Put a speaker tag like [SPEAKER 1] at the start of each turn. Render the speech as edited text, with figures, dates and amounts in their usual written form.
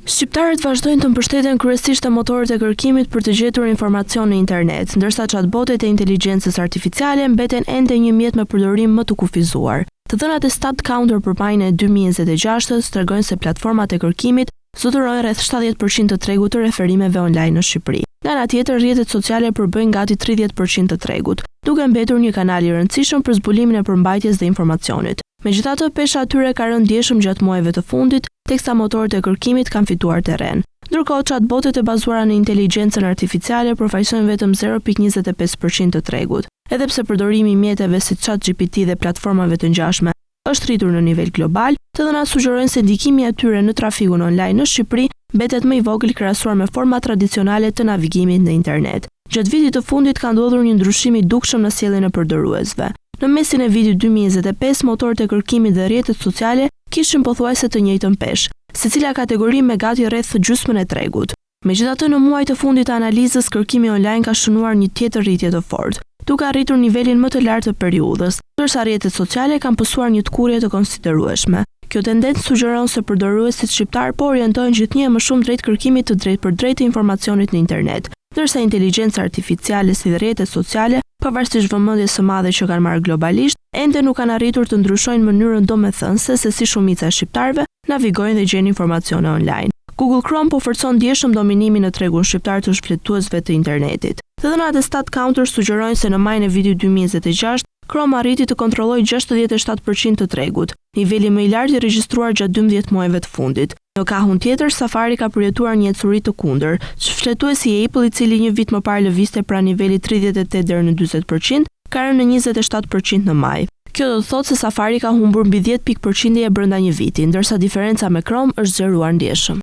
[SPEAKER 1] Shqiptarët vazhdojnë të mbështeten kryesisht te motorët e kërkimit për të gjetur informacion në internet, ndërsa chatbotet e inteligjencës artificiale mbeten ende një mjet me përdorim më të kufizuar. Të dhënat e StatCounter për majën e 2026-s tregojnë se platformat e kërkimit zotërojnë rreth 70% të tregut të referimeve online në Shqipëri. Nga ana tjetër, rrjetet sociale përbëjnë gati 30% të tregut, duke mbetur një kanal i rëndësishëm për zbulimin e përmbajtjes dhe informacionit. Megjithatë, pesha atyre ka rënë ndjeshëm gjatë muajve të fundit, teksa motorët e kërkimit kanë fituar terren. Ndërkohë, chatbotet e bazuara në inteligjencën artificiale përfaqësojnë vetëm 0.25% të tregut. Edhe pse përdorimi i mjeteve si ChatGPT dhe platformave të ngjashme është rritur në nivel global, të dhënat sugjerojnë se ndikimi i tyre në trafikun online në Shqipëri mbetet më i vogël krahasuar me forma tradicionale të navigimit në internet. Gjatë vitit të fundit ka ndodhur një ndryshim i dukshëm në sjelljen e përdoruesve. Në mesin e vitit 2025, motorët e kërkimit dhe rrjetet sociale kishin pothuajse të njëjtën peshë, secila kategori me gati rreth gjysmën e tregut. Megjithatë, në muajt të fundit të analizës, kërkimi online ka shënuar një tjetër rritje të fortë, duke arritur nivelin më të lartë të periudhës, ndërsa rrjetet sociale kanë pësuar një tkurrje të konsiderueshme. Kjo tendencë sugjeron se përdoruesit shqiptar po orientohen gjithnjë më shumë drejt kërkimit të drejtpërdrejtë të informacionit në internet, ndërsa inteligjenca artificiale si dhe rrjetet sociale, pavarësisht vëmendjes së madhe që kanë marrë globalisht, ende nuk kanë arritur të ndryshojnë mënyrën domethënëse se si shumica e shqiptarëve navigojnë dhe gjejnë informacione online. Google Chrome po forcon ndjeshëm dominimin në tregun shqiptar të shfletuesve të internetit. Të dhënat e StatCounter sugjerojnë se në majën e vitit 2026, Chrome arriti të kontrollojë 67% të tregut, niveli më i lartë i regjistruar gjatë 12 muajve të fundit. Në kahun tjetër, Safari ka përjetuar një ecuri të kundër. Shfletuesi i Apple, i cili një vit më parë lëvizte pranë nivelit 38 deri në 40%, ka rënë në 27% në maj. Kjo do të thotë se Safari ka humbur mbi 10 pikë përqindje brenda një viti, ndërsa diferenca me Chrome është zgjeruar ndjeshëm.